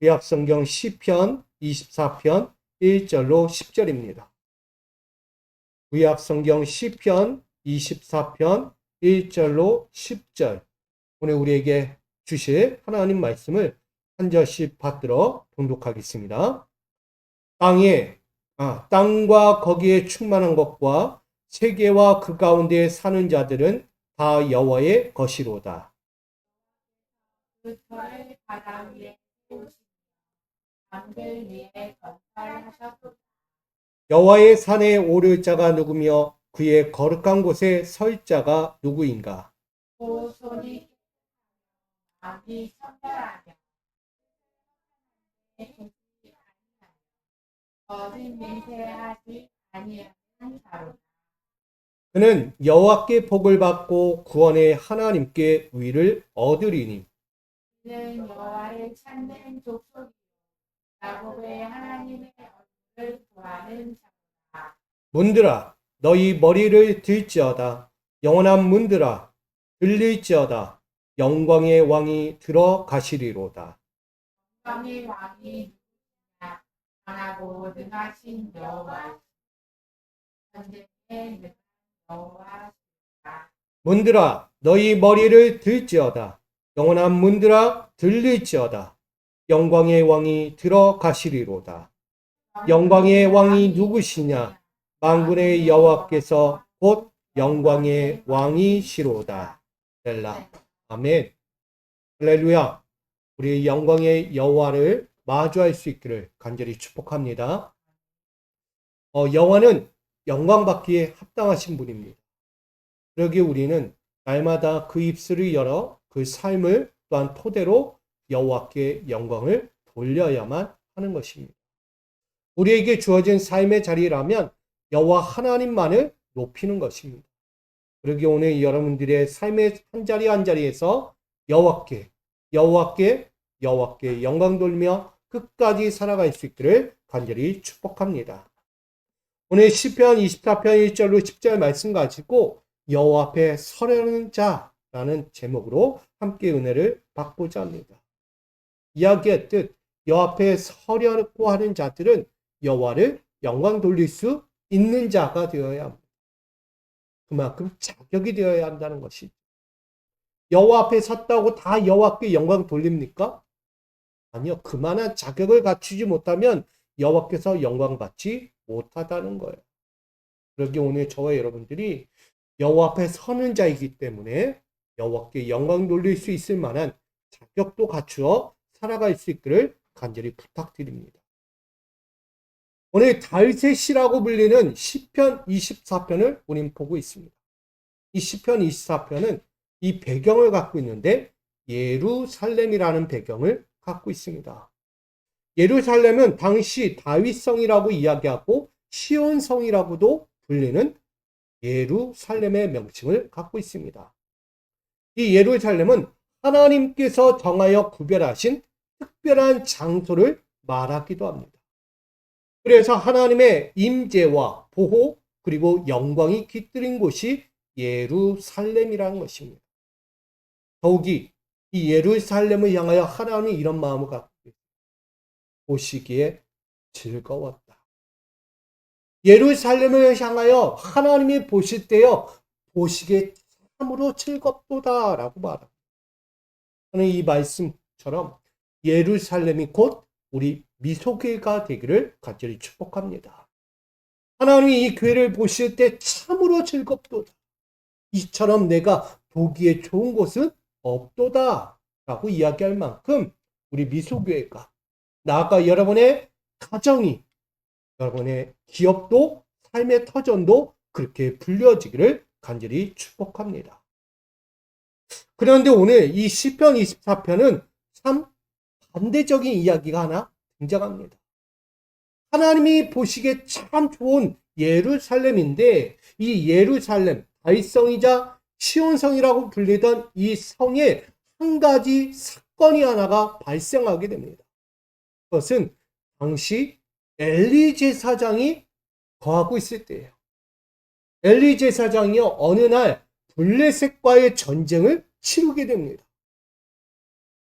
구약성경 시편 24편 1절로 10절입니다. 구약성경 시편 24편 1절로 10절. 오늘 우리에게 주실 하나님 말씀을 한 절씩 받들어 봉독하겠습니다. 땅과 거기에 충만한 것과 세계와 그 가운데 사는 자들은 다 여호와의 것이로다. 그 터를 바다 위에 세우시며 강들 위에 건설하셨도다. 여호와의 산에 오를 자가 누구며 그의 거룩한 곳에 설 자가 누구인가? 또 손이 마음이 청결하며 죽지 아니하며 거짓 맹세하지 아니하는 자로다. 그는 여호와께 복을 받고 구원의 하나님께 위를 얻으리니. 그는 여호와를 찾는 족속이요 야곱의 하나님의 얼굴을 구하는 자로다. 문들아 너희 머리를 들지어다. 영원한 문들아 들릴지어다. 영광의 왕이 들어가시리로다. 영광의 왕이 누구냐? 강하고 능하신 여호와 전쟁에 능한 여호와시다. 문들아 너희 머리를 들지어다. 영원한 문들아 들릴지어다. 영광의 왕이 들어가시리로다. 영광의 왕이 누구시냐? 만군의 여호와께서 곧 영광의 왕이시로다. 셀라. 아멘. 할렐루야. 우리 영광의 여호와를 마주할 수 있기를 간절히 축복합니다. 여호와는 영광받기에 합당하신 분입니다. 그러기에 우리는 날마다 그 입술을 열어 그 삶을 또한 토대로 여호와께 영광을 돌려야만 하는 것입니다. 우리에게 주어진 삶의 자리라면 여호와 하나님만을 높이는 것입니다. 그러기에 오늘 여러분들의 삶의 한 자리 한 자리에서 여호와께 영광 돌며 끝까지 살아갈 수 있기를 간절히 축복합니다. 오늘 시편 24편 1절로 10절 말씀 가지고 여호와 앞에 서려는 자라는 제목으로 함께 은혜를 받고자 합니다. 이야기했듯 여호와 앞에 서려고 하는 자들은 여호와를 영광 돌릴 수 있는 자가 되어야 합니다. 그만큼 자격이 되어야 한다는 것이죠. 여호와 앞에 섰다고 다 여호와께 영광 돌립니까? 아니요. 그만한 자격을 갖추지 못하면 여호와께서 영광 받지 못하다는 거예요. 그러기에 오늘 저와 여러분들이 여호와 앞에 서는 자이기 때문에 여호와께 영광 돌릴 수 있을 만한 자격도 갖추어 살아갈 수 있기를 간절히 부탁드립니다. 오늘 다윗의 시라고 불리는 시편 24편을 우린 보고 있습니다. 이 시편 24편은 이 배경을 갖고 있는데 예루살렘이라는 배경을 갖고 있습니다. 예루살렘은 당시 다윗성이라고 이야기하고 시온성이라고도 불리는 예루살렘의 명칭을 갖고 있습니다. 이 예루살렘은 하나님께서 정하여 구별하신 특별한 장소를 말하기도 합니다. 그래서 하나님의 임재와 보호 그리고 영광이 깃들인 곳이 예루살렘이라는 것입니다. 더욱이 이 예루살렘을 향하여 하나님이 이런 마음을 갖고 있습니다. 보시기에 즐거웠다. 예루살렘을 향하여 하나님이 보실 때요 보시기에 참으로 즐겁도다 라고 말합니다. 저는 이 말씀처럼 예루살렘이 곧 우리 미소교회가 되기를 간절히 축복합니다. 하나님이 이 교회를 보실 때 참으로 즐겁도다. 이처럼 내가 보기에 좋은 곳은 없도다 라고 이야기할 만큼 우리 미소교회가 나아가 여러분의 가정이 여러분의 기업도 삶의 터전도 그렇게 불려지기를 간절히 축복합니다. 그런데 오늘 이 시편 24편은 참 반대적인 이야기가 하나 등장합니다. 하나님이 보시기에 참 좋은 예루살렘인데 이 예루살렘, 다윗성이자 시온성이라고 불리던 이 성에 한 가지 사건이 하나가 발생하게 됩니다. 그것은 당시 엘리 제사장이 거하고 있을 때예요. 엘리 제사장이요 어느 날 블레셋과의 전쟁을 치르게 됩니다.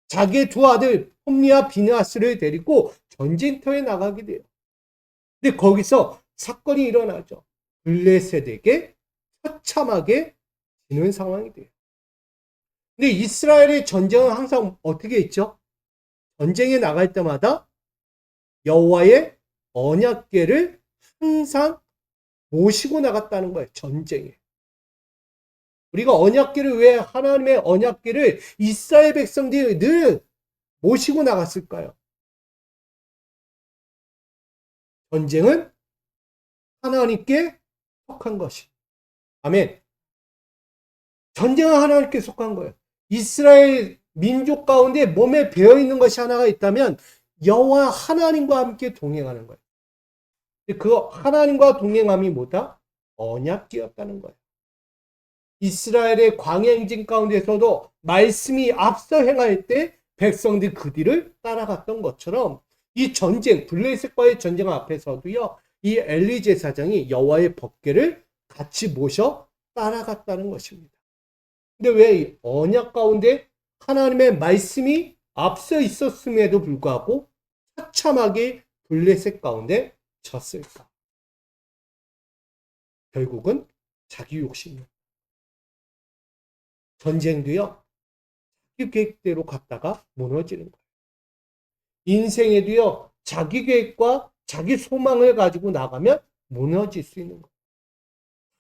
자기의 두 아들 홈리와 비느하스를 데리고 전쟁터에 나가게 돼요. 근데 거기서 사건이 일어나죠. 블레셋에게 처참하게 지는 상황이 돼요. 근데 이스라엘의 전쟁은 항상 어떻게 했죠? 전쟁에 나갈 때마다 여호와의 언약궤를 항상 모시고 나갔다는 거예요. 전쟁에. 우리가 언약궤를 왜 하나님의 언약궤를 이스라엘 백성들이 늘 모시고 나갔을까요? 전쟁은 하나님께 속한 것이. 아멘. 전쟁은 하나님께 속한 거예요. 이스라엘 민족 가운데 몸에 배어 있는 것이 하나가 있다면 여호와 하나님과 함께 동행하는 거예요. 그 하나님과 동행함이 뭐다? 언약궤였다는 거예요. 이스라엘의 광야 행진 가운데서도 말씀이 앞서 행할 때 백성들이 그 뒤를 따라갔던 것처럼 이 전쟁, 블레셋과의 전쟁 앞에서도요, 이 엘리 제사장이 여호와의 법궤를 같이 모셔 따라갔다는 것입니다. 근데 왜 언약 가운데 하나님의 말씀이 앞서 있었음에도 불구하고 처참하게 블레셋 가운데 졌을까? 결국은 자기 욕심이요. 전쟁도요, 자기 계획대로 갔다가 무너지는 거예요. 인생에도요, 자기 계획과 자기 소망을 가지고 나가면 무너질 수 있는 거예요.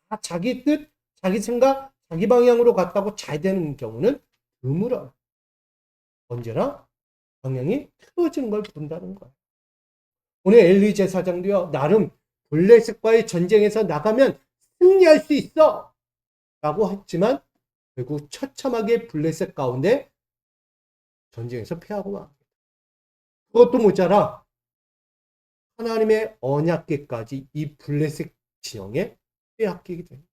다 자기 뜻, 자기 생각, 자기 방향으로 갔다고 잘 되는 경우는 드물어요. 언제나 방향이 틀어지는 걸 본다는 거예요. 오늘 엘리 제사장도요, 나름 블레셋과의 전쟁에서 나가면 승리할 수 있어! 라고 했지만, 결국 처참하게 블레셋 가운데 전쟁에서 패하고 맙니다. 그것도 모자라 하나님의 언약궤까지 이 블레셋 진영에 빼앗기게 됩니다.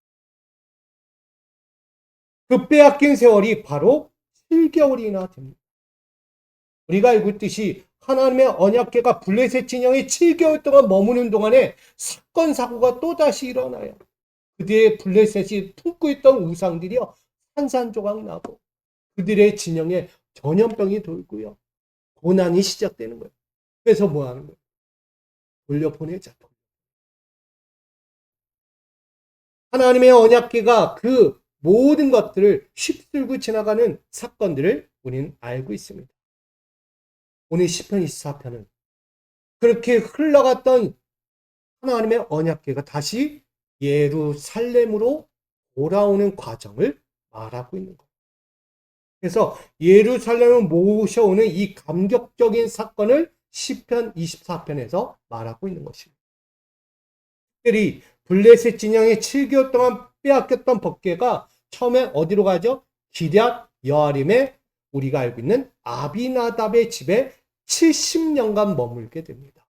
그 빼앗긴 세월이 바로 7개월이나 됩니다. 우리가 알고 있듯이 하나님의 언약궤가 블레셋 진영에 7개월 동안 머무는 동안에 사건 사고가 또다시 일어나요. 그들의 블레셋이 품고 있던 우상들이요, 산산조각 나고 그들의 진영에 전염병이 돌고요, 고난이 시작되는 거예요. 그래서 뭐 하는 거예요? 돌려보내자. 하나님의 언약궤가 그 모든 것들을 휩쓸고 지나가는 사건들을 우리는 알고 있습니다. 오늘 시편 24편은 그렇게 흘러갔던 하나님의 언약궤가 다시 예루살렘으로 돌아오는 과정을 말하고 있는 거예요. 그래서 예루살렘을 모셔오는 이 감격적인 사건을 시편 24편에서 말하고 있는 것입니다. 특별히 블레셋 진영의 7개월 동안 빼앗겼던 법궤가 처음에 어디로 가죠? 기럇 여아림에 우리가 알고 있는 아비나답의 집에 70년간 머물게 됩니다.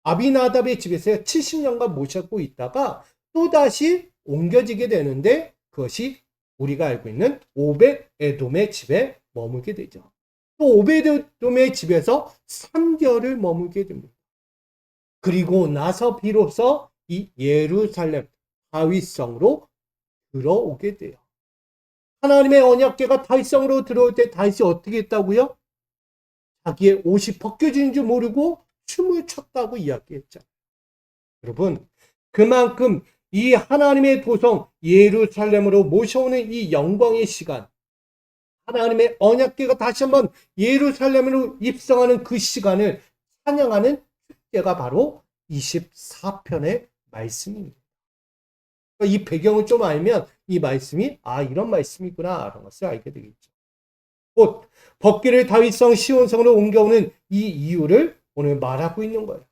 아비나답의 집에서 70년간 모셨고 있다가 또다시 옮겨지게 되는데 그것이 우리가 알고 있는 오벳에돔의 집에 머물게 되죠. 또 오벳에돔의 집에서 3개월을 머물게 됩니다. 그리고 나서 비로소 이 예루살렘 다윗성으로 들어오게 돼요. 하나님의 언약궤가 다윗성으로 들어올 때 다윗이 어떻게 했다고요? 자기의 옷이 벗겨진 줄 모르고 춤을 췄다고 이야기했잖아요. 여러분, 그만큼 이 하나님의 도성 예루살렘으로 모셔오는 이 영광의 시간, 하나님의 언약궤가 다시 한번 예루살렘으로 입성하는 그 시간을 찬양하는 축제가 바로 24편의 말씀입니다. 이 배경을 좀 알면 이 말씀이 이런 말씀이구나 라는 것을 알게 되겠죠. 곧 법궤를 다윗성 시온성으로 옮겨오는 이 이유를 오늘 말하고 있는 거예요.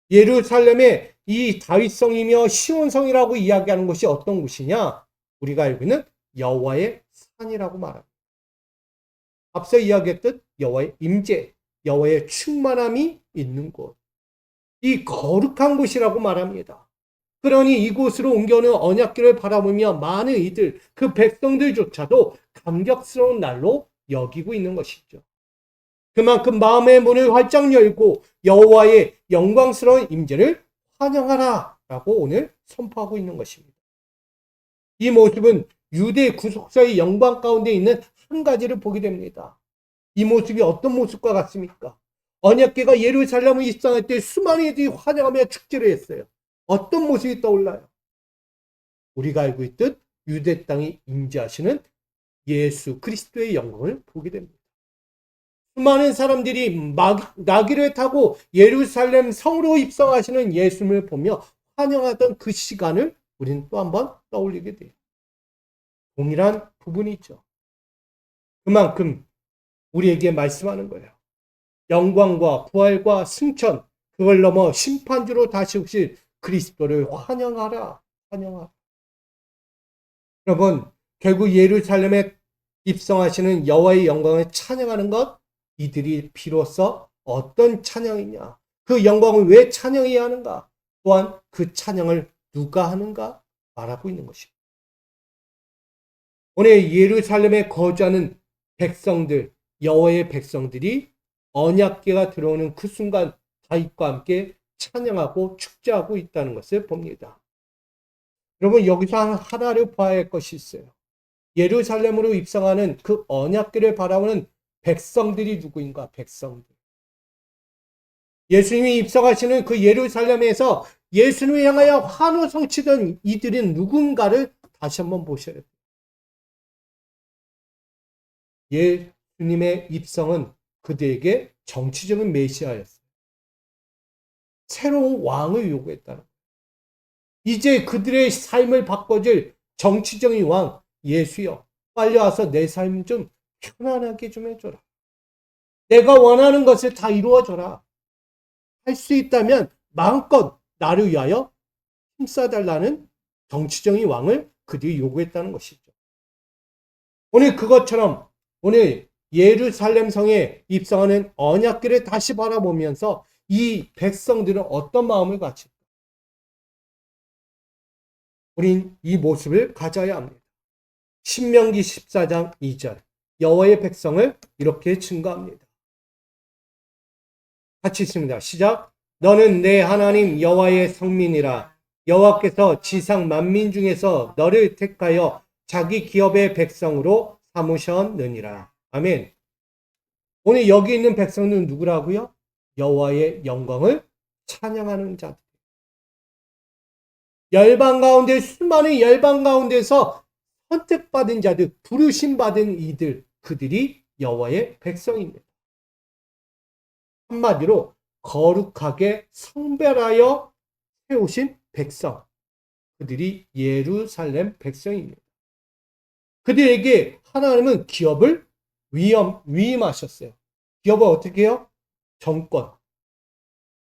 예루살렘의 이 다윗성이며 시온성이라고 이야기하는 곳이 어떤 곳이냐? 우리가 알고 있는 여호와의 산이라고 말합니다. 앞서 이야기했듯 여호와의 임재, 여호와의 충만함이 있는 곳, 이 거룩한 곳이라고 말합니다. 그러니 이곳으로 옮겨오는 언약궤를 바라보며 많은 이들, 그 백성들조차도 감격스러운 날로 여기고 있는 것이죠. 그만큼 마음의 문을 활짝 열고 여호와의 영광스러운 임재를 환영하라 라고 오늘 선포하고 있는 것입니다. 이 모습은 유대 구속사의 영광 가운데 있는 한 가지를 보게 됩니다. 이 모습이 어떤 모습과 같습니까? 언약궤가 예루살렘을 입성할 때 수많은 이들이 환영하며 축제를 했어요. 어떤 모습이 떠올라요? 우리가 알고 있듯 유대 땅이 임재하시는 예수 그리스도의 영광을 보게 됩니다. 수많은 사람들이 나귀를 타고 예루살렘 성으로 입성하시는 예수님을 보며 환영하던 그 시간을 우리는 또 한번 떠올리게 돼요. 동일한 부분이죠. 그만큼 우리에게 말씀하는 거예요. 영광과 부활과 승천, 그걸 넘어 심판주로 다시 오실 그리스도를 환영하라. 환영하라. 여러분, 결국 예루살렘에 입성하시는 여호와의 영광을 찬양하는 것, 이들이 비로소 어떤 찬양이냐, 그 영광을 왜 찬양해야 하는가, 또한 그 찬양을 누가 하는가 말하고 있는 것입니다. 오늘 예루살렘에 거주하는 백성들, 여호와의 백성들이 언약궤가 들어오는 그 순간 다윗과 함께 찬양하고 축제하고 있다는 것을 봅니다. 여러분, 여기서 하나를 봐야 할 것이 있어요. 예루살렘으로 입성하는 그 언약궤를 바라보는 백성들이 누구인가? 백성들. 예수님이 입성하시는 그 예루살렘에서 예수님을 향하여 환호성 치던 이들은 누군가를 다시 한번 보셔야 돼요. 예수님의 입성은 그들에게 정치적인 메시아였어요. 새로운 왕을 요구했다는 거예요. 이제 그들의 삶을 바꿔줄 정치적인 왕 예수여, 빨리 와서 내 삶 좀 편안하게 좀 해줘라. 내가 원하는 것을 다 이루어줘라. 할 수 있다면 마음껏 나를 위하여 힘써달라는 정치적인 왕을 그들이 요구했다는 것이죠. 오늘 그것처럼 오늘 예루살렘 성에 입성하는 언약궤를 다시 바라보면서 이 백성들은 어떤 마음을 가질까? 우린 이 모습을 가져야 합니다. 신명기 14장 2절 여호와의 백성을 이렇게 증거합니다. 같이 읽습니다. 시작. 너는 내 하나님 여호와의 성민이라. 여호와께서 지상 만민 중에서 너를 택하여 자기 기업의 백성으로 삼으셨느니라. 아멘. 오늘 여기 있는 백성은 누구라고요? 여호와의 영광을 찬양하는 자들. 열방 가운데 수많은 열방 가운데서 선택받은 자들, 부르심 받은 이들, 그들이 여호와의 백성입니다. 한마디로 거룩하게 성별하여 세우신 백성, 그들이 예루살렘 백성입니다. 그들에게 하나님은 기업을 위임하셨어요. 기업을 어떻게 해요? 정권.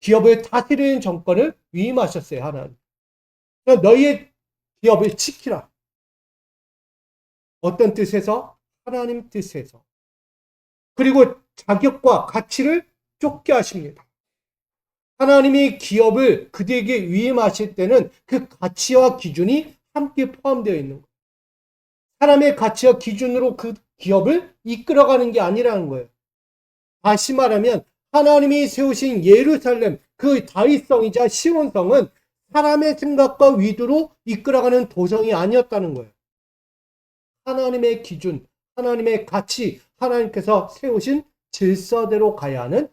기업을 다스리는 정권을 위임하셨어요, 하나님. 너희의 기업을 지키라. 어떤 뜻에서? 하나님 뜻에서. 그리고 자격과 가치를 쫓게 하십니다. 하나님이 기업을 그들에게 위임하실 때는 그 가치와 기준이 함께 포함되어 있는 거예요. 사람의 가치와 기준으로 그 기업을 이끌어가는 게 아니라는 거예요. 다시 말하면 하나님이 세우신 예루살렘, 그 다윗성이자 시온성은 사람의 생각과 위도로 이끌어가는 도성이 아니었다는 거예요. 하나님의 기준, 하나님의 가치, 하나님께서 세우신 질서대로 가야 하는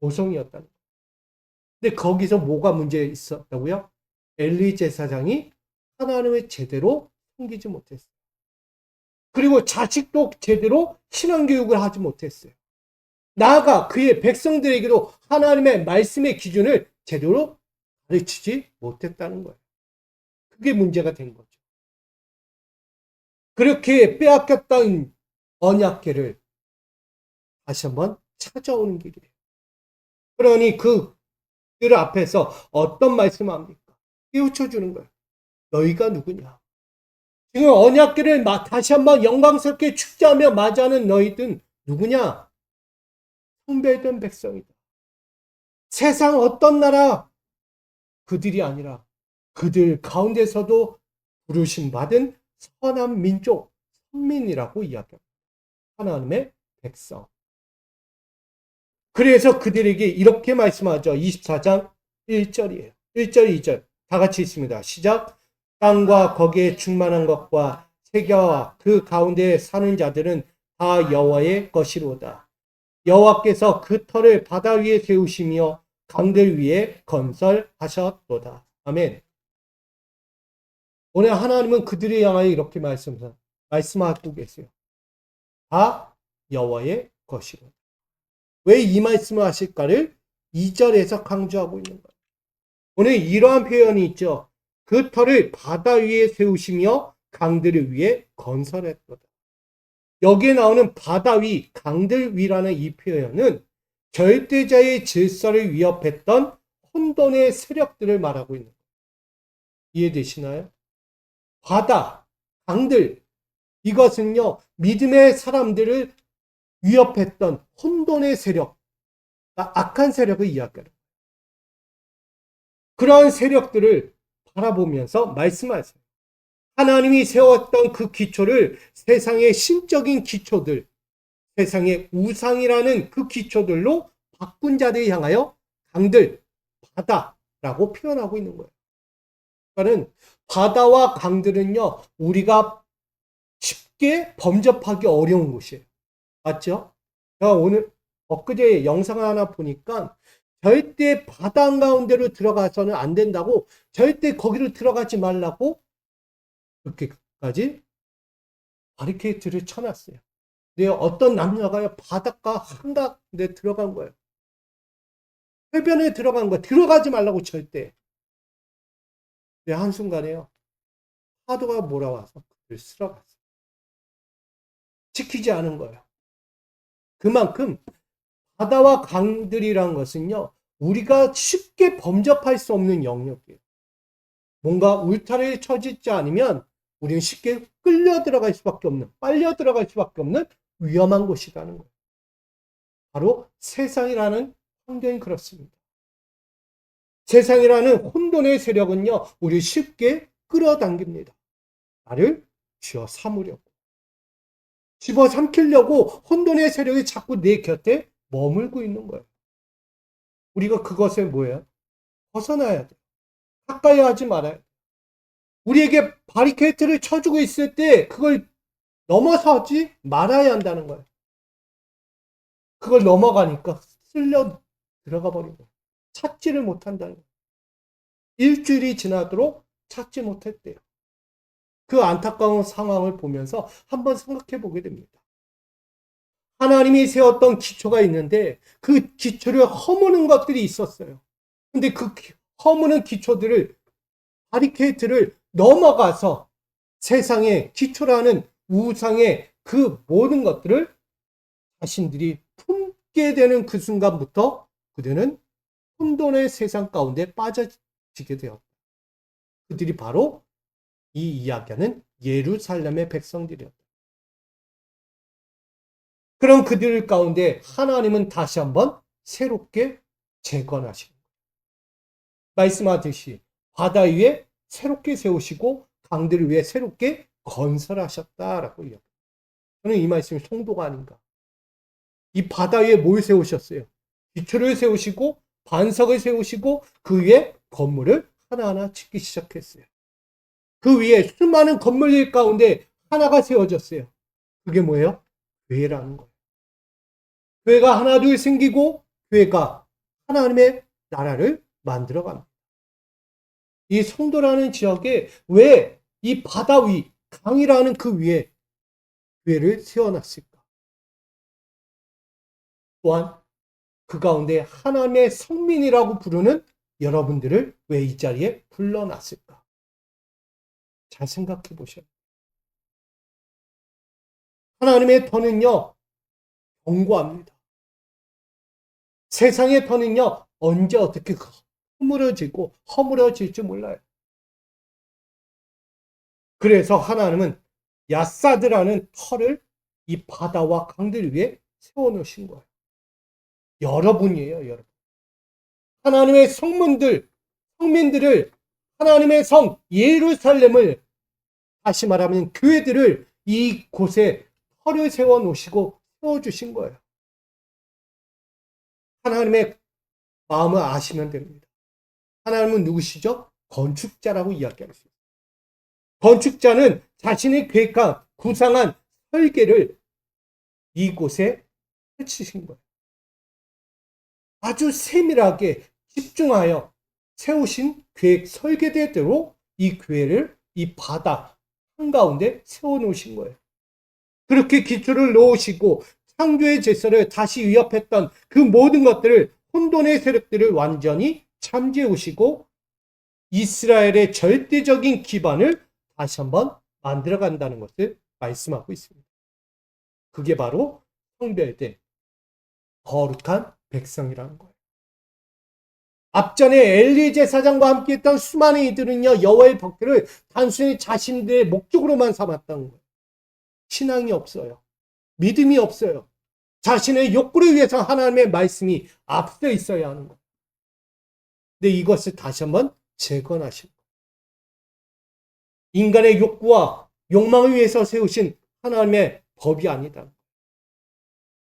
도성이었다는 거예요. 근데 거기서 뭐가 문제 있었다고요? 엘리 제사장이 하나님을 제대로 섬기지 못했어요. 그리고 자식도 제대로 신앙교육을 하지 못했어요. 나아가 그의 백성들에게도 하나님의 말씀의 기준을 제대로 가르치지 못했다는 거예요. 그게 문제가 된 거죠. 그렇게 빼앗겼던 언약궤를 다시 한번 찾아오는 길이에요. 그러니 그들 앞에서 어떤 말씀을 합니까? 깨우쳐주는 거예요. 너희가 누구냐? 지금 언약궤를 다시 한번 영광스럽게 축제하며 맞이하는 너희들은 누구냐? 성별된 백성이다. 세상 어떤 나라 그들이 아니라 그들 가운데서도 부르심 받은 선한 민족, 선민이라고 이야기합니다. 하나님의 백성. 그래서 그들에게 이렇게 말씀하죠. 24장 1절이에요. 1절, 2절. 다 같이 있습니다. 시작. 땅과 거기에 충만한 것과 세계와 그 가운데 사는 자들은 다 여호와의 것이로다. 여호와께서 그 터를 바다 위에 세우시며 강들 위에 건설하셨도다. 아멘. 오늘 하나님은 그들을 향하여 이렇게 말씀하고 계세요. 다 여호와의 것이로다. 왜 이 말씀을 하실까를 2절에서 강조하고 있는 거예요. 오늘 이러한 표현이 있죠. 그 터를 바다 위에 세우시며 강들을 위에 건설했도다. 여기에 나오는 바다 위, 강들 위라는 이 표현은 절대자의 질서를 위협했던 혼돈의 세력들을 말하고 있는 거예요. 이해되시나요? 바다, 강들, 이것은요, 믿음의 사람들을 위협했던 혼돈의 세력, 악한 세력을 이야기하는 거예요. 그러한 세력들을 바라보면서 말씀하세요. 하나님이 세웠던 그 기초를 세상의 신적인 기초들, 세상의 우상이라는 그 기초들로 바꾼 자들을 향하여 강들, 바다라고 표현하고 있는 거예요. 그러니까 바다와 강들은요, 우리가 쉽게 범접하기 어려운 곳이에요. 맞죠? 제가 오늘 엊그제 영상을 하나 보니까 절대 바다 한가운데로 들어가서는 안 된다고, 절대 거기로 들어가지 말라고 그렇게까지 바리케이트를 쳐놨어요. 근데 어떤 남녀가 바닷가 한가운데 들어간 거예요. 해변에 들어간 거예요. 들어가지 말라고 절대. 근데 한순간에요, 파도가 몰아와서 그를 쓸어갔어요. 지키지 않은 거예요. 그만큼 바다와 강들이란 것은요, 우리가 쉽게 범접할 수 없는 영역이에요. 뭔가 울타리에 쳐지지 않으면 우리는 쉽게 끌려 들어갈 수밖에 없는, 빨려 들어갈 수밖에 없는 위험한 곳이라는 거예요. 바로 세상이라는 환경이 그렇습니다. 세상이라는 혼돈의 세력은요, 우리를 쉽게 끌어당깁니다. 나를 쥐어 삼으려고. 집어삼키려고 혼돈의 세력이 자꾸 내 곁에 머물고 있는 거예요. 우리가 그것에 뭐예요? 벗어나야 돼. 가까이 하지 말아야 돼. 우리에게 바리케이트를 쳐주고 있을 때 그걸 넘어서지 말아야 한다는 거예요. 그걸 넘어가니까 쓸려 들어가 버린 거예요. 찾지를 못한다는 거예요. 일주일이 지나도록 찾지 못했대요. 그 안타까운 상황을 보면서 한번 생각해 보게 됩니다. 하나님이 세웠던 기초가 있는데 그 기초를 허무는 것들이 있었어요. 근데 그 허무는 기초들을, 바리케이트를 넘어가서 세상의 기초라는 우상의 그 모든 것들을 자신들이 품게 되는 그 순간부터 그들은 혼돈의 세상 가운데 빠져지게 되었다. 그들이 바로 이 이야기하는 예루살렘의 백성들이었다. 그런 그들 가운데 하나님은 다시 한번 새롭게 재건하시는 거예요. 말씀하듯이 바다 위에 새롭게 세우시고 강들 위에 새롭게 건설하셨다라고 이야기합니다. 저는 이 말씀이 송도가 아닌가. 이 바다 위에 뭘 세우셨어요? 기초를 세우시고 반석을 세우시고 그 위에 건물을 하나하나 짓기 시작했어요. 그 위에 수많은 건물들 가운데 하나가 세워졌어요. 그게 뭐예요? 교회라는 거예요. 교회가 하나 둘 생기고 교회가 하나님의 나라를 만들어갑니다. 이 송도라는 지역에 왜 이 바다 위, 강이라는 그 위에 교회를 세워놨을까? 또한 그 가운데 하나님의 성민이라고 부르는 여러분들을 왜 이 자리에 불러놨을까? 잘 생각해 보셔요. 하나님의 터는요, 견고합니다. 세상의 터는요, 언제 어떻게 허물어질지 몰라요. 그래서 하나님은 야사드라는 터를 이 바다와 강들 위에 세워놓으신 거예요. 여러분이에요, 여러분. 하나님의 성민들을, 하나님의 성, 예루살렘을, 다시 말하면 교회들을 이곳에 터를 세워놓으시고 세워주신 거예요. 하나님의 마음을 아시면 됩니다. 하나님은 누구시죠? 건축자라고 이야기할 수 있어요. 건축자는 자신이 계획한 구상한 설계를 이곳에 펼치신 거예요. 아주 세밀하게 집중하여 세우신 계획 설계대로 이 교회를 이 바다 한가운데 세워놓으신 거예요. 그렇게 기초를 놓으시고 창조의 질서를 다시 위협했던 그 모든 것들을 혼돈의 세력들을 완전히 잠재우시고 이스라엘의 절대적인 기반을 다시 한번 만들어 간다는 것을 말씀하고 있습니다. 그게 바로 성별된 거룩한 백성이라는 거예요. 앞전에 엘리 제사장과 함께 했던 수많은 이들은요, 여호와의 법궤를 단순히 자신들의 목적으로만 삼았던 거예요. 신앙이 없어요. 믿음이 없어요. 자신의 욕구를 위해서 하나님의 말씀이 앞서 있어야 하는 거예요. 근데 이것을 다시 한번 재건하신 거예요. 인간의 욕구와 욕망을 위해서 세우신 하나님의 법이 아니다.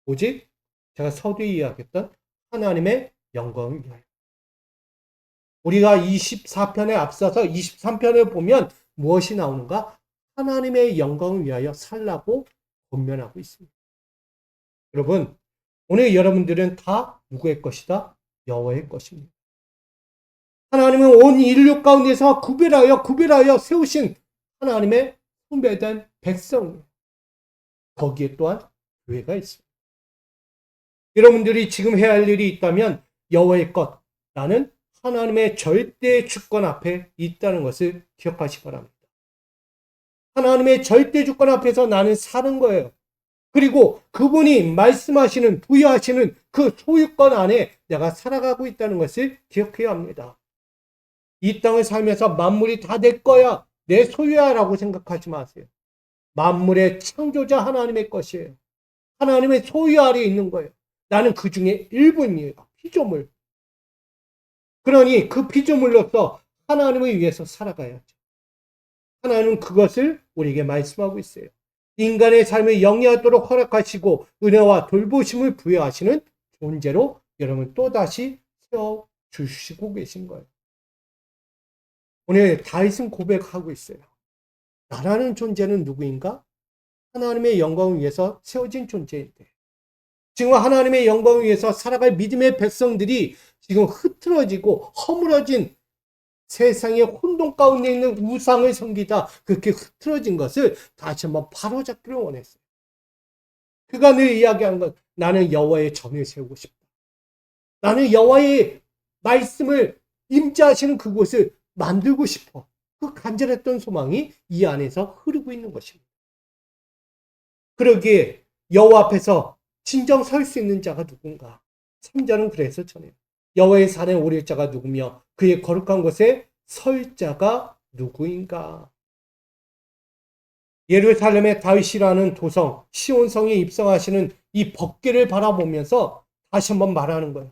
오직 제가 서두에 이야기했던 하나님의 영광을 위하여. 우리가 24편에 앞서서 23편을 보면 무엇이 나오는가? 하나님의 영광을 위하여 살라고 권면하고 있습니다. 여러분, 오늘 여러분들은 다 누구의 것이다? 여호와의 것입니다. 하나님은 온 인류 가운데서 구별하여 세우신 하나님의 숭배된 백성이에요. 거기에 또한 교회가 있습니다. 여러분들이 지금 해야 할 일이 있다면 여호와의 것, 나는 하나님의 절대 주권 앞에 있다는 것을 기억하시기 바랍니다. 하나님의 절대 주권 앞에서 나는 사는 거예요. 그리고 그분이 말씀하시는, 부여하시는 그 소유권 안에 내가 살아가고 있다는 것을 기억해야 합니다. 이 땅을 살면서 만물이 다 내 거야, 내 소유야 라고 생각하지 마세요. 만물의 창조자 하나님의 것이에요. 하나님의 소유 아래에 있는 거예요. 나는 그 중에 일부입니다. 피조물. 그러니 그 피조물로서 하나님을 위해서 살아가야죠. 하나님은 그것을 우리에게 말씀하고 있어요. 인간의 삶을 영위하도록 허락하시고 은혜와 돌보심을 부여하시는 존재로 여러분 또다시 세워주시고 계신 거예요. 오늘 다윗은 고백하고 있어요. 나라는 존재는 누구인가? 하나님의 영광을 위해서 세워진 존재인데 지금 하나님의 영광을 위해서 살아갈 믿음의 백성들이 지금 흐트러지고 허물어진 세상의 혼돈 가운데 있는 우상을 섬기다 그렇게 흐트러진 것을 다시 한번 바로잡기를 원했어요. 그가 늘 이야기하는 건 나는 여호와의 전을 세우고 싶다. 나는 여호와의 말씀을 임재하시는 그곳을 만들고 싶어. 그 간절했던 소망이 이 안에서 흐르고 있는 것입니다. 그러기에 여호와 앞에서 진정 설 수 있는 자가 누군가? 3절은 그래서 전해요. 여호와의 산에 오를 자가 누구며 그의 거룩한 곳에 설 자가 누구인가? 예루살렘의 다윗이라는 도성 시온성에 입성하시는 이 법궤를 바라보면서 다시 한번 말하는 거예요.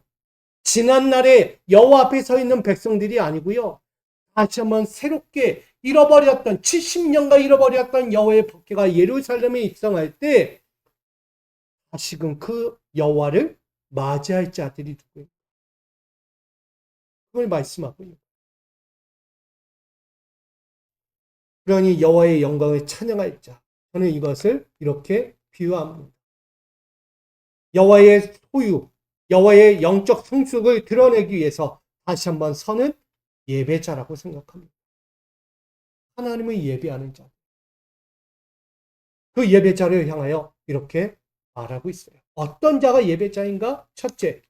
지난날에 여호와 앞에 서 있는 백성들이 아니고요. 다시 한번 새롭게 잃어버렸던 70년간 잃어버렸던 여호와의 법궤가 예루살렘에 입성할 때 다시금 그 여호와를 맞이할 자들이 누구예요? 그걸 말씀하고 있는 거예요. 그러니 여호와의 영광을 찬양할 자. 저는 이것을 이렇게 비유합니다. 여호와의 소유, 여호와의 영적 성숙을 드러내기 위해서 다시 한번 서는 예배자라고 생각합니다. 하나님을 예배하는 자. 그 예배자를 향하여 이렇게 말하고 있어요. 어떤 자가 예배자인가? 첫째,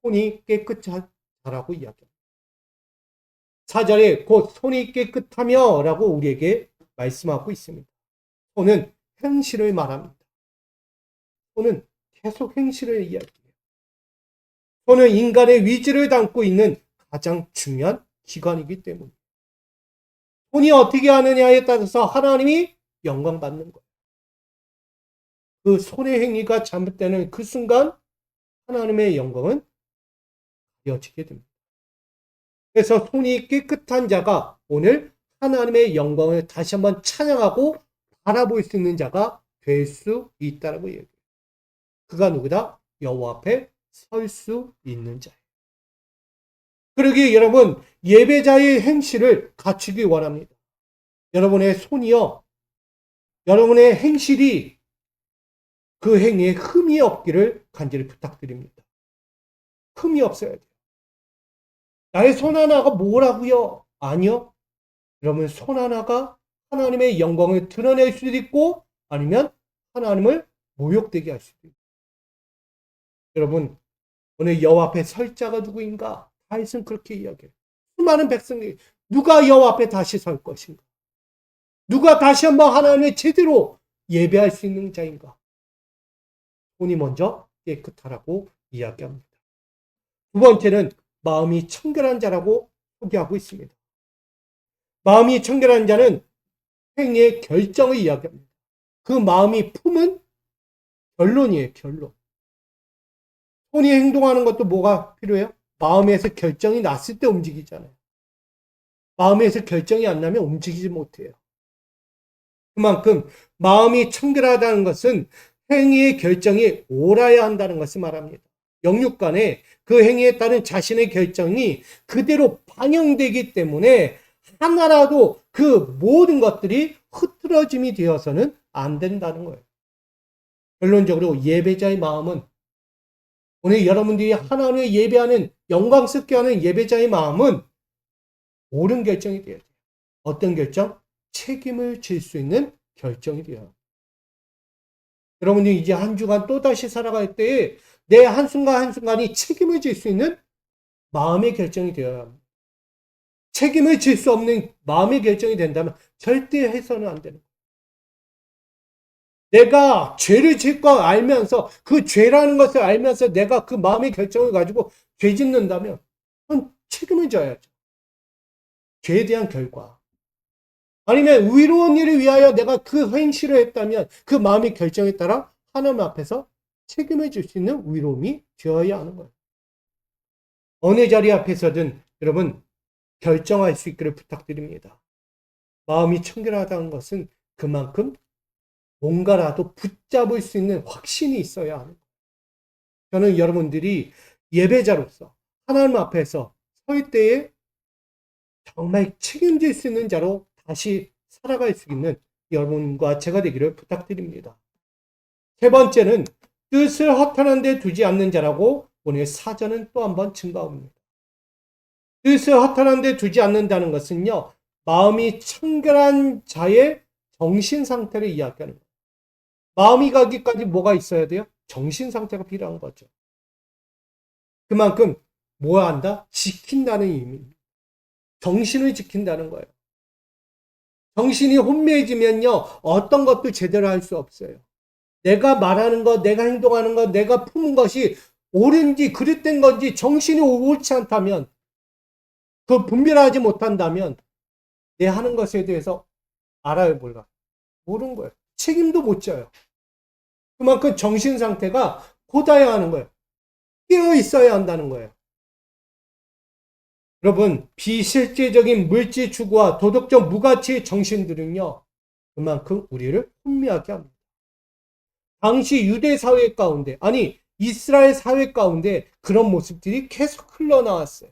손이 깨끗한 자라고 이야기합니다. 4절에 곧 손이 깨끗하며 라고 우리에게 말씀하고 있습니다. 손은 행실을 말합니다. 손은 계속 행실을 이야기해요. 손은 인간의 위지를 담고 있는 가장 중요한 기관이기 때문에 손이 어떻게 하느냐에 따라서 하나님이 영광 받는 거예요. 그 손의 행위가 잘못되는 그 순간 하나님의 영광은 가려지게 됩니다. 그래서 손이 깨끗한 자가 오늘 하나님의 영광을 다시 한번 찬양하고 바라볼 수 있는 자가 될 수 있다고 얘기해요. 그가 누구다? 여호와 앞에 설 수 있는 자예요. 그러기에 여러분 예배자의 행실을 갖추기 원합니다. 여러분의 손이요, 여러분의 행실이 그 행위에 흠이 없기를 간절히 부탁드립니다. 흠이 없어야 돼요. 나의 손 하나가 뭐라고요? 아니요. 그러면 손 하나가 하나님의 영광을 드러낼 수도 있고 아니면 하나님을 모욕되게 할 수도 있고. 여러분, 오늘 여호와 앞에 설 자가 누구인가? 다윗은 그렇게 이야기해요. 수많은 백성들이 누가 여호와 앞에 다시 설 것인가? 누가 다시 한번 하나님을 제대로 예배할 수 있는 자인가? 손이 먼저 깨끗하라고 이야기합니다. 두 번째는 마음이 청결한 자라고 소개하고 있습니다. 마음이 청결한 자는 행위의 결정을 이야기합니다. 그 마음이 품은 결론이에요, 결론. 손이 행동하는 것도 뭐가 필요해요? 마음에서 결정이 났을 때 움직이잖아요. 마음에서 결정이 안 나면 움직이지 못해요. 그만큼 마음이 청결하다는 것은 행위의 결정이 옳아야 한다는 것을 말합니다. 영육간에 그 행위에 따른 자신의 결정이 그대로 반영되기 때문에 하나라도 그 모든 것들이 흐트러짐이 되어서는 안 된다는 거예요. 결론적으로 예배자의 마음은 오늘 여러분들이 하나님을 예배하는 영광스럽게 하는 예배자의 마음은 옳은 결정이 되어야 돼요. 어떤 결정? 책임을 질 수 있는 결정이 돼요. 여러분들이 이제 한 주간 또다시 살아갈 때에 내 한순간 한순간이 책임을 질 수 있는 마음의 결정이 되어야 합니다. 책임을 질 수 없는 마음의 결정이 된다면 절대 해서는 안 되는 거예요. 내가 죄를 질 거 알면서 그 죄라는 것을 알면서 내가 그 마음의 결정을 가지고 죄 짓는다면 그건 책임을 져야죠. 죄에 대한 결과. 아니면 의로운 일을 위하여 내가 그 행실을 했다면 그 마음의 결정에 따라 하나님 앞에서 책임을 질 수 있는 의로움이 되어야 하는 거예요. 어느 자리 앞에서든 여러분 결정할 수 있기를 부탁드립니다. 마음이 청결하다는 것은 그만큼 뭔가라도 붙잡을 수 있는 확신이 있어야 하는 거예요. 저는 여러분들이 예배자로서 하나님 앞에서 설 때에 정말 책임질 수 있는 자로 다시 살아갈 수 있는 여러분과 제가 되기를 부탁드립니다. 세 번째는 뜻을 허탄한 데 두지 않는 자라고 오늘 사전은 또 한 번 증가합니다. 뜻을 허탄한 데 두지 않는다는 것은요, 마음이 청결한 자의 정신 상태를 이야기하는 거예요. 마음이 가기까지 뭐가 있어야 돼요? 정신 상태가 필요한 거죠. 그만큼 뭐 한다? 지킨다는 의미입니다. 정신을 지킨다는 거예요. 정신이 혼미해지면요, 어떤 것도 제대로 할 수 없어요. 내가 말하는 것, 내가 행동하는 것, 내가 품은 것이 옳은지 그릇된 건지 정신이 옳지 않다면, 그걸 분별하지 못한다면 내 하는 것에 대해서 알아요, 몰라? 모르는 거예요. 책임도 못 져요. 그만큼 정신 상태가 고다야 하는 거예요. 깨어 있어야 한다는 거예요. 여러분, 비실제적인 물질 추구와 도덕적 무가치의 정신들은요, 그만큼 우리를 혼미하게 합니다. 당시 유대 사회 가운데, 아니, 이스라엘 사회 가운데 그런 모습들이 계속 흘러나왔어요.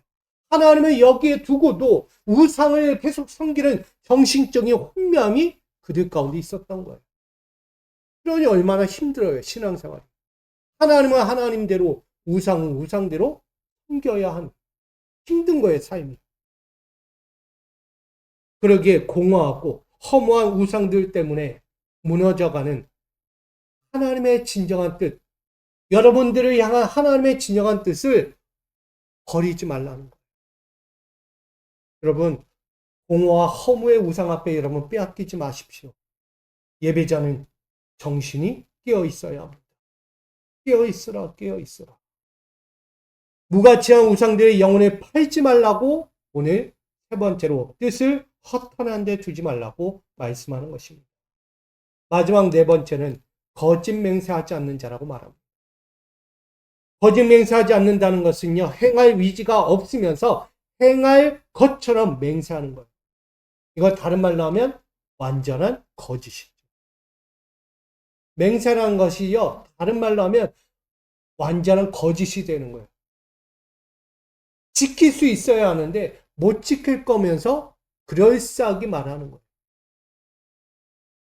하나님을 여기에 두고도 우상을 계속 섬기는 정신적인 혼미함이 그들 가운데 있었던 거예요. 그러니 얼마나 힘들어요, 신앙생활이. 하나님은 하나님대로, 우상은 우상대로 섬겨야 하는 힘든 거예요, 삶이. 그러기에 공허하고 허무한 우상들 때문에 무너져가는 하나님의 진정한 뜻, 여러분들을 향한 하나님의 진정한 뜻을 버리지 말라는 거예요. 여러분, 공허와 허무의 우상 앞에 여러분 빼앗기지 마십시오. 예배자는 정신이 깨어 있어야 합니다. 깨어 있으라, 깨어 있으라. 무가치한 우상들의 영혼을 팔지 말라고 오늘 세 번째로 뜻을 허탄한 데 두지 말라고 말씀하는 것입니다. 마지막 네 번째는 거짓 맹세하지 않는 자라고 말합니다. 거짓 맹세하지 않는다는 것은요, 행할 위지가 없으면서 행할 것처럼 맹세하는 거예요. 이걸 다른 말로 하면 완전한 거짓이죠. 맹세라는 것이요, 다른 말로 하면 완전한 거짓이 되는 거예요. 지킬 수 있어야 하는데 못 지킬 거면서 그럴싸하게 말하는 거예요.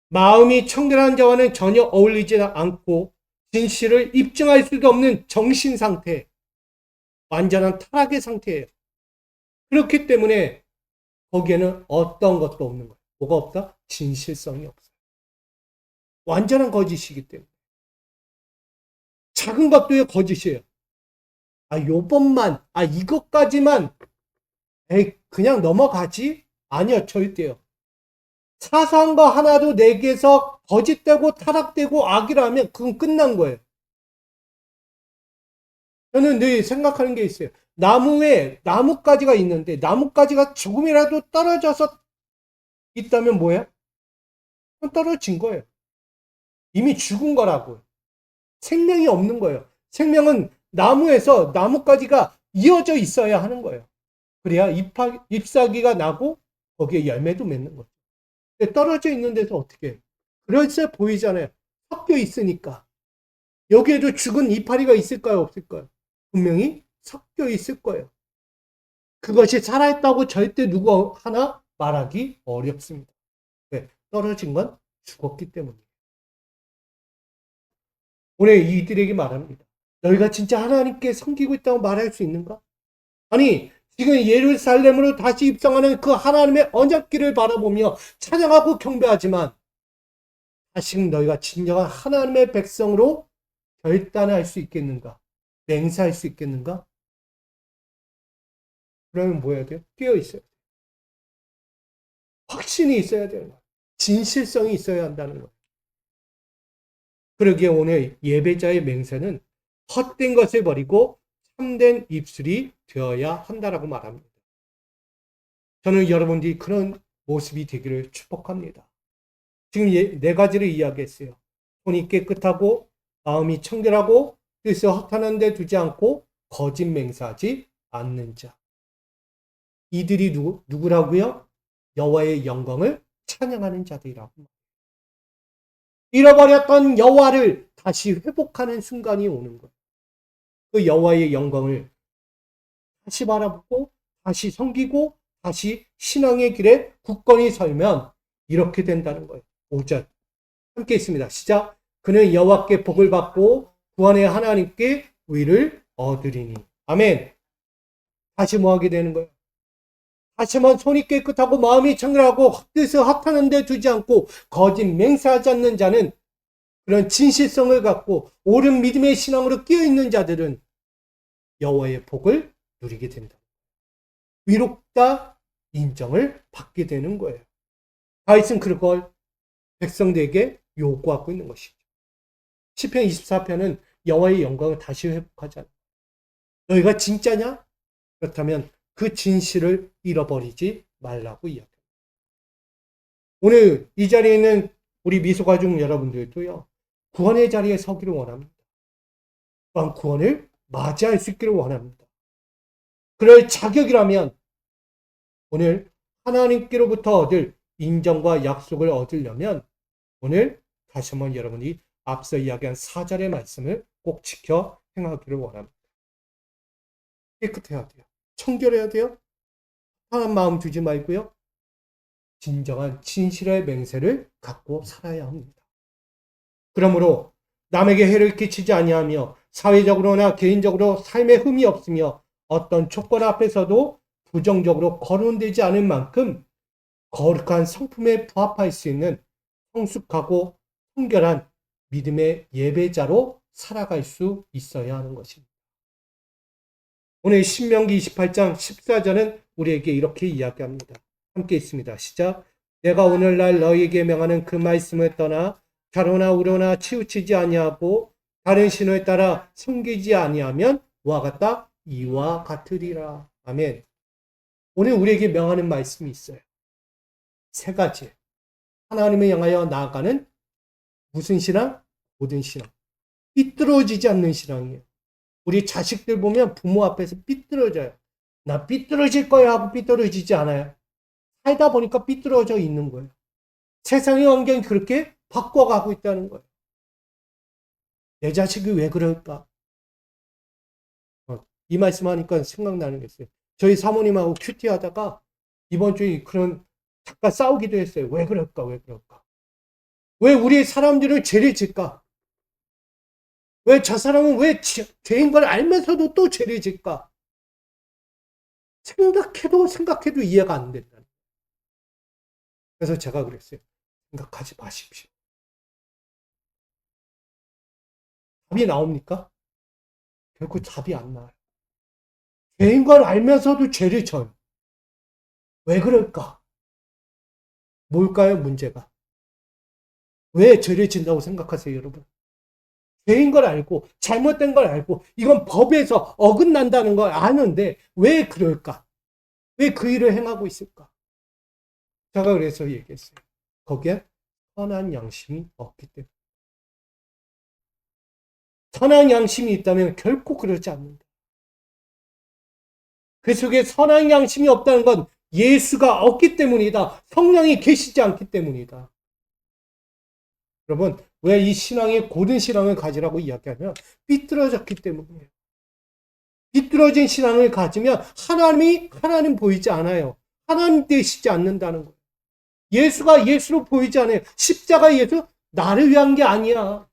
마음이 청결한 자와는 전혀 어울리지 않고 진실을 입증할 수도 없는 정신 상태, 완전한 타락의 상태예요. 그렇기 때문에 거기에는 어떤 것도 없는 거예요. 뭐가 없다? 진실성이 없어요. 완전한 거짓이기 때문에. 작은 것도의 거짓이에요. 요번만, 이것까지만, 그냥 넘어가지? 아니요, 절대요. 사소한 거 하나도 내게서 거짓되고 타락되고 악이라면 그건 끝난 거예요. 저는 늘 생각하는 게 있어요. 나무에 나뭇가지가 있는데 나뭇가지가 조금이라도 떨어져서 있다면 뭐예요? 떨어진 거예요. 이미 죽은 거라고. 생명이 없는 거예요. 생명은 나무에서 나뭇가지가 이어져 있어야 하는 거예요. 그래야 잎사귀가 나고 거기에 열매도 맺는 거죠. 떨어져 있는 데서 어떻게 해요? 그래서 보이잖아요. 섞여 있으니까. 여기에도 죽은 이파리가 있을까요? 없을까요? 분명히 섞여 있을 거예요. 그것이 살아있다고 절대 누구 하나 말하기 어렵습니다. 왜? 떨어진 건 죽었기 때문이에요. 오늘 이들에게 말합니다. 너희가 진짜 하나님께 섬기고 있다고 말할 수 있는가? 아니, 지금 예루살렘으로 다시 입성하는 그 하나님의 언약궤를 바라보며 찬양하고 경배하지만 다시금 너희가 진정한 하나님의 백성으로 결단할 수 있겠는가? 맹세할 수 있겠는가? 그러면 뭐 해야 돼요? 깨어 있어야 돼요. 확신이 있어야 돼요. 진실성이 있어야 한다는 거예요. 그러기에 오늘 예배자의 맹세는 헛된 것을 버리고 참된 입술이 되어야 한다라고 말합니다. 저는 여러분들이 그런 모습이 되기를 축복합니다. 지금 네 가지를 이야기했어요. 손이 깨끗하고 마음이 청결하고 뜻을 허탄한 데 두지 않고 거짓 맹세하지 않는 자. 이들이 누구라고요? 여호와의 영광을 찬양하는 자들이라고. 잃어버렸던 여호와를 다시 회복하는 순간이 오는 거예요. 그 여호와의 영광을 다시 바라보고 다시 섬기고 다시 신앙의 길에 굳건히 설면 이렇게 된다는 거예요. 5절 함께 있습니다. 시작. 그는 여호와께 복을 받고 구원의 하나님께 의를 얻으리니. 아멘. 다시 뭐 하게 되는 거예요? 다시만 손이 깨끗하고 마음이 청결하고 뜻을 허탄한 데 두지 않고 거짓 맹세하지 않는 자는, 그런 진실성을 갖고 옳은 믿음의 신앙으로 끼어있는 자들은 여호와의 복을 누리게 된다. 위롭다 인정을 받게 되는 거예요. 다윗은 그걸 백성들에게 요구하고 있는 것이죠. 시편 24편은 여호와의 영광을 다시 회복하자. 너희가 진짜냐? 그렇다면 그 진실을 잃어버리지 말라고 이야기합니다. 오늘 이 자리에 있는 우리 미소가족 여러분들도요, 구원의 자리에 서기를 원합니다. 또한 구원을 맞이할 수 있기를 원합니다. 그럴 자격이라면 오늘 하나님께로부터 얻을 인정과 약속을 얻으려면 오늘 다시 한번 여러분이 앞서 이야기한 4절의 말씀을 꼭 지켜 행하기를 원합니다. 깨끗해야 돼요. 청결해야 돼요. 편한 마음 두지 말고요. 진정한 진실의 맹세를 갖고 살아야 합니다. 그러므로 남에게 해를 끼치지 아니하며 사회적으로나 개인적으로 삶에 흠이 없으며 어떤 조건 앞에서도 부정적으로 거론되지 않을 만큼 거룩한 성품에 부합할 수 있는 성숙하고 청결한 믿음의 예배자로 살아갈 수 있어야 하는 것입니다. 오늘 신명기 28장 14절은 우리에게 이렇게 이야기합니다. 함께 있습니다. 시작. 내가 오늘날 너희에게 명하는 그 말씀을 떠나 가로나 우로나 치우치지 아니하고 다른 신을 따라 섬기지 아니하면 뭐와 같다? 이와 같으리라. 아멘. 오늘 우리에게 명하는 말씀이 있어요. 세 가지. 하나님을 향하여 나아가는 무슨 신앙? 모든 신앙. 삐뚤어지지 않는 신앙이에요. 우리 자식들 보면 부모 앞에서 삐뚤어져요. 나 삐뚤어질 거야 하고 삐뚤어지지 않아요. 살다 보니까 삐뚤어져 있는 거예요. 세상의 환경이 그렇게 바꿔가고 있다는 거예요. 내 자식이 왜 그럴까? 이 말씀하니까 생각나는 게 있어요. 저희 사모님하고 큐티 하다가 이번 주에 그런 잠깐 싸우기도 했어요. 왜 그럴까? 왜 그럴까? 왜 우리 사람들은 죄를 질까? 왜 저 사람은 왜 죄인 걸 알면서도 또 죄를 질까? 생각해도 이해가 안 된다. 그래서 제가 그랬어요. 생각하지 마십시오. 답이 나옵니까? 결국 답이 안 나와요. 죄인 걸 알면서도 죄를 져요. 왜 그럴까? 뭘까요, 문제가? 왜 죄를 진다고 생각하세요, 여러분? 죄인 걸 알고, 잘못된 걸 알고, 이건 법에서 어긋난다는 걸 아는데, 왜 그럴까? 왜 그 일을 행하고 있을까? 제가 그래서 얘기했어요. 거기에 선한 양심이 없기 때문에. 선한 양심이 있다면 결코 그러지 않는다. 그 속에 선한 양심이 없다는 건 예수가 없기 때문이다. 성령이 계시지 않기 때문이다. 여러분, 왜 이 신앙의 고든 신앙을 가지라고 이야기하면 삐뚤어졌기 때문이에요. 삐뚤어진 신앙을 가지면 하나님 보이지 않아요. 하나님 되시지 않는다는 거예요. 예수가 예수로 보이지 않아요. 십자가 예수 나를 위한 게 아니야.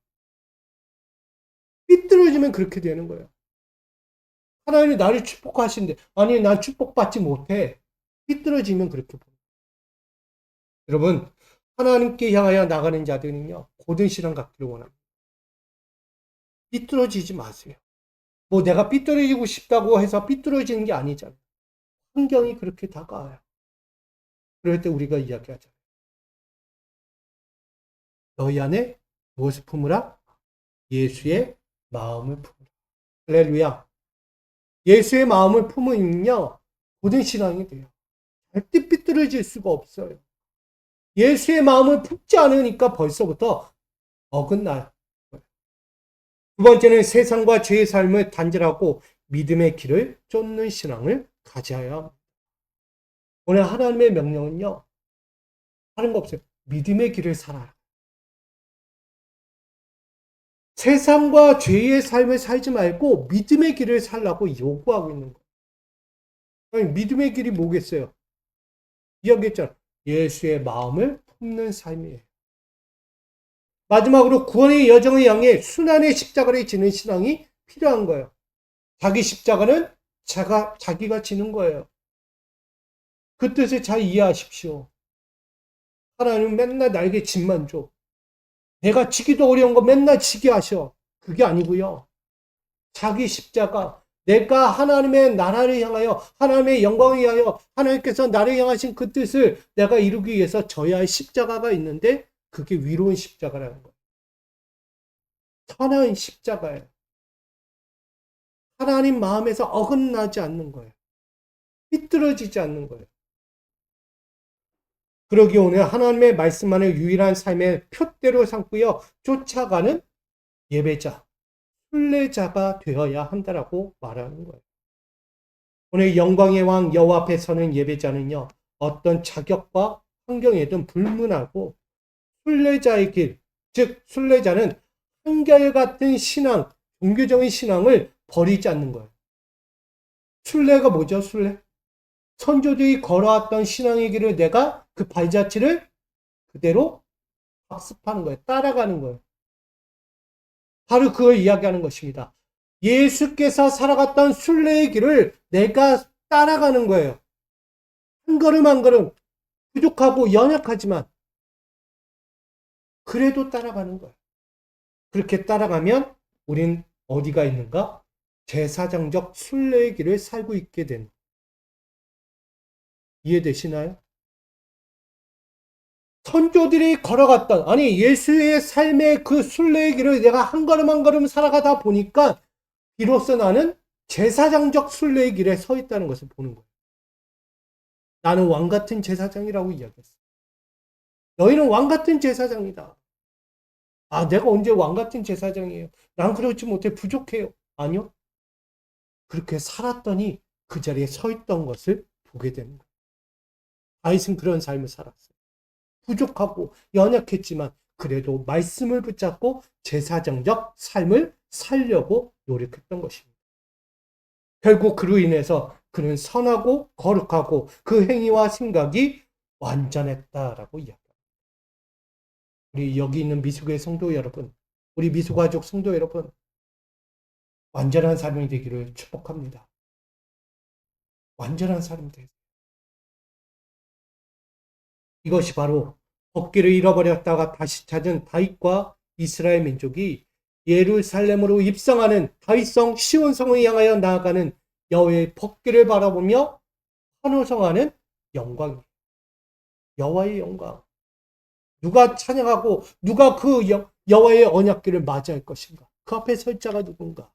삐뚤어지면 그렇게 되는 거예요. 하나님이 나를 축복하신대. 아니, 난 축복받지 못해. 삐뚤어지면 그렇게 보여요. 여러분, 하나님께 향하여 나가는 자들은요, 고든 신앙 갖기를 원합니다. 삐뚤어지지 마세요. 뭐 내가 삐뚤어지고 싶다고 해서 삐뚤어지는 게 아니잖아요. 환경이 그렇게 다가와요. 그럴 때 우리가 이야기하잖아요. 너희 안에 무엇을 품으라? 예수의 마음을 품으라. 할렐루야. 예수의 마음을 품으면요, 고든 신앙이 돼요. 절대 삐뚤어질 수가 없어요. 예수의 마음을 품지 않으니까 벌써부터 어긋나요. 두 번째는 세상과 죄의 삶을 단절하고 믿음의 길을 쫓는 신앙을 가져야 합니다. 오늘 하나님의 명령은요, 다른 거 없어요. 믿음의 길을 살아라. 세상과 죄의 삶을 살지 말고 믿음의 길을 살라고 요구하고 있는 거예요. 아니, 믿음의 길이 뭐겠어요? 이야기했잖아요. 예수의 마음을 품는 삶이에요. 마지막으로 구원의 여정을 향해 순환의 십자가를 지는 신앙이 필요한 거예요. 자기 십자가는 자기가 지는 거예요. 그 뜻을 잘 이해하십시오. 하나님은 맨날 나에게 짐만 줘. 내가 지기도 어려운 거 맨날 지게 하셔. 그게 아니고요. 자기 십자가, 내가 하나님의 나라를 향하여, 하나님의 영광을 위하여 하나님께서 나를 향하신 그 뜻을 내가 이루기 위해서 져야 할 십자가가 있는데 그게 위로운 십자가라는 거예요. 선한 십자가예요. 하나님 마음에서 어긋나지 않는 거예요. 삐뚤어지지 않는 거예요. 그러기 오늘 하나님의 말씀만을 유일한 삶의 표대로 삼고요. 쫓아가는 예배자, 순례자가 되어야 한다라고 말하는 거예요. 오늘 영광의 왕 여호와 앞에 서는 예배자는요. 어떤 자격과 환경에든 불문하고 순례자의 길, 즉 순례자는 한결같은 신앙, 종교적인 신앙을 버리지 않는 거예요. 순례가 뭐죠? 순례? 선조들이 걸어왔던 신앙의 길을 내가 그 발자취를 그대로 학습하는 거예요. 따라가는 거예요. 바로 그걸 이야기하는 것입니다. 예수께서 살아갔던 순례의 길을 내가 따라가는 거예요. 한 걸음 한 걸음 부족하고 연약하지만 그래도 따라가는 거예요. 그렇게 따라가면 우린 어디가 있는가? 제사장적 순례의 길을 살고 있게 되는 거예요. 이해되시나요? 선조들이 걸어갔던, 아니 예수의 삶의 그 순례의 길을 내가 한 걸음 한 걸음 살아가다 보니까 비로소 나는 제사장적 순례의 길에 서 있다는 것을 보는 거예요. 나는 왕 같은 제사장이라고 이야기했어. 너희는 왕 같은 제사장이다. 아, 내가 언제 왕 같은 제사장이에요? 난 그렇지 못해. 부족해요. 아니요. 그렇게 살았더니 그 자리에 서 있던 것을 보게 되는 거예요. 다윗은 그런 삶을 살았어요. 부족하고 연약했지만 그래도 말씀을 붙잡고 제사장적 삶을 살려고 노력했던 것입니다. 결국 그로 인해서 그는 선하고 거룩하고 그 행위와 생각이 완전했다라고 이야기합니다. 우리 여기 있는 미수교의 성도 여러분, 우리 미수가족 성도 여러분, 완전한 삶이 되기를 축복합니다. 완전한 삶이 되세요. 이것이 바로 법궤를 잃어버렸다가 다시 찾은 다윗과 이스라엘 민족이 예루살렘으로 입성하는 다윗성 시온성을 향하여 나아가는 여호와의 법궤를 바라보며 환호성하는 영광입니다. 여호와의 영광. 누가 찬양하고 누가 그 여호와의 언약궤를 맞이할 것인가? 그 앞에 설 자가 누군가?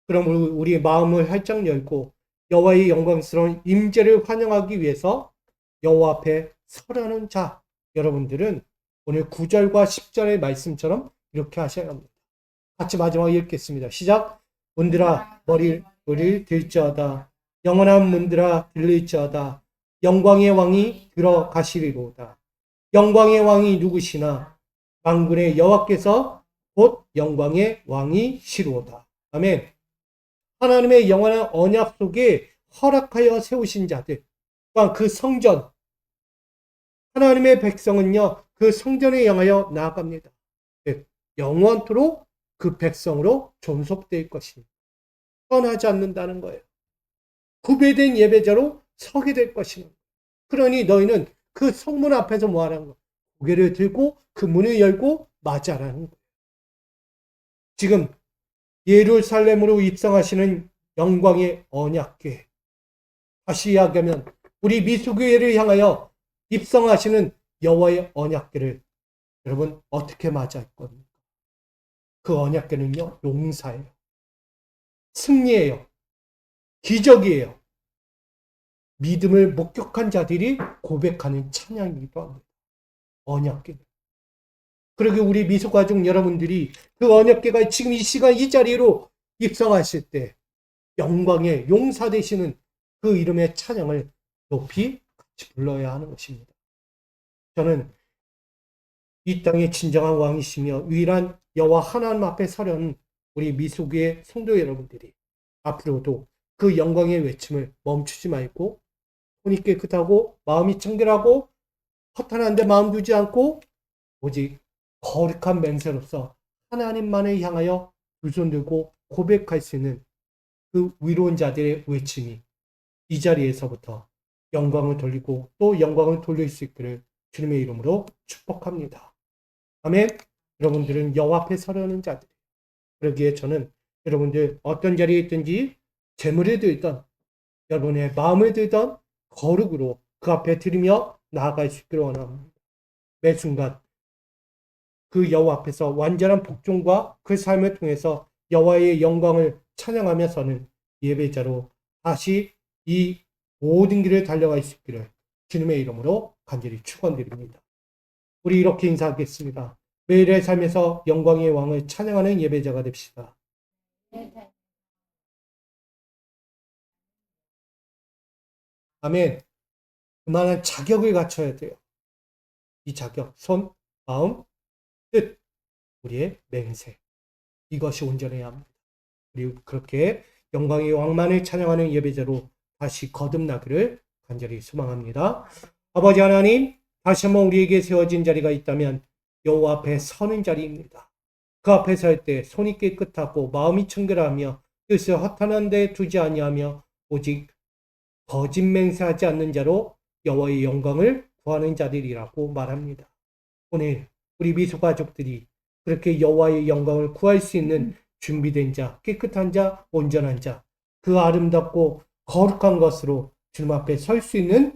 그럼 우리 마음을 활짝 열고 여호와의 영광스러운 임재를 환영하기 위해서 여호와 앞에 서라는 자, 여러분들은 오늘 9절과 10절의 말씀처럼 이렇게 하셔야 합니다. 같이 마지막에 읽겠습니다. 시작. 문들아 머리를 들지어다. 영원한 문들아 들릴지어다. 영광의 왕이 들어가시리로다. 영광의 왕이 누구시나 만군의 여호와께서 곧 영광의 왕이시로다. 아멘. 하나님의 영원한 언약 속에 허락하여 세우신 자들, 그 성전, 하나님의 백성은요, 그 성전에 향하여 나아갑니다. 영원토록 그 백성으로 존속될 것입니다. 떠나지 않는다는 거예요. 구별된 예배자로 서게 될 것입니다. 그러니 너희는 그 성문 앞에서 뭐 하라는 거예요? 고개를 들고 그 문을 열고 맞이하라는 거예요. 지금 예루살렘으로 입성하시는 영광의 언약궤, 다시 이야기하면 우리 미수교회를 향하여 입성하시는 여호와의 언약궤를 여러분 어떻게 맞이할 겁니까? 그 언약궤는요, 용사예요. 승리예요. 기적이에요. 믿음을 목격한 자들이 고백하는 찬양이기도 합니다. 언약궤. 그러게 우리 미소가족 여러분들이 그 언약궤가 지금 이 시간 이 자리로 입성하실 때 영광의 용사 되시는 그 이름의 찬양을 높이 같이 불러야 하는 것입니다. 저는 이 땅의 진정한 왕이시며 유일한 여호와 하나님 앞에 서려는 우리 미소교의 성도 여러분들이 앞으로도 그 영광의 외침을 멈추지 말고 손이 깨끗하고 마음이 청결하고 허탄한데 마음 두지 않고 오직 거룩한 맹세로서 하나님만을 향하여 두 손 들고 고백할 수 있는 그 위로운 자들의 외침이 이 자리에서부터 영광을 돌리고 또 영광을 돌릴 수 있기를 주님의 이름으로 축복합니다. 아멘. 여러분들은 여호와 앞에 서려는 자들. 그러기에 저는 여러분들 어떤 자리에 있든지 재물을 들던 여러분의 마음을 들던 거룩으로 그 앞에 드리며 나아갈 수 있기를 원합니다. 매 순간 그 여호와 앞에서 완전한 복종과 그 삶을 통해서 여호와의 영광을 찬양하면서는 예배자로 다시 이 모든 길을 달려갈 수 있기를 주님의 이름으로 간절히 축원드립니다. 우리 이렇게 인사하겠습니다. 매일의 삶에서 영광의 왕을 찬양하는 예배자가 됩시다. 아멘. 그만한 자격을 갖춰야 돼요. 이 자격, 손, 마음, 뜻, 우리의 맹세. 이것이 온전해야 합니다. 그리고 그렇게 영광의 왕만을 찬양하는 예배자로 다시 거듭나기를 간절히 소망합니다. 아버지 하나님, 다시 한번 우리에게 세워진 자리가 있다면 여호와 앞에 서는 자리입니다. 그 앞에 설 때 손이 깨끗하고 마음이 청결하며 뜻을 허탄한 데 두지 아니하며 오직 거짓 맹세하지 않는 자로 여호와의 영광을 구하는 자들이라고 말합니다. 오늘 우리 미소가족들이 그렇게 여호와의 영광을 구할 수 있는 준비된 자, 깨끗한 자, 온전한 자, 그 아름답고 거룩한 것으로 주님 앞에 설 수 있는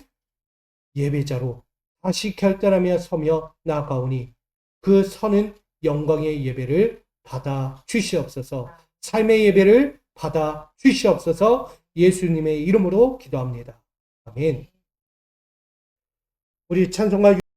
예배자로 다시 결단하며 서며 나아가오니 그 서는 영광의 예배를 받아 주시옵소서. 삶의 예배를 받아 주시옵소서. 예수님의 이름으로 기도합니다. 아멘. 우리 찬송가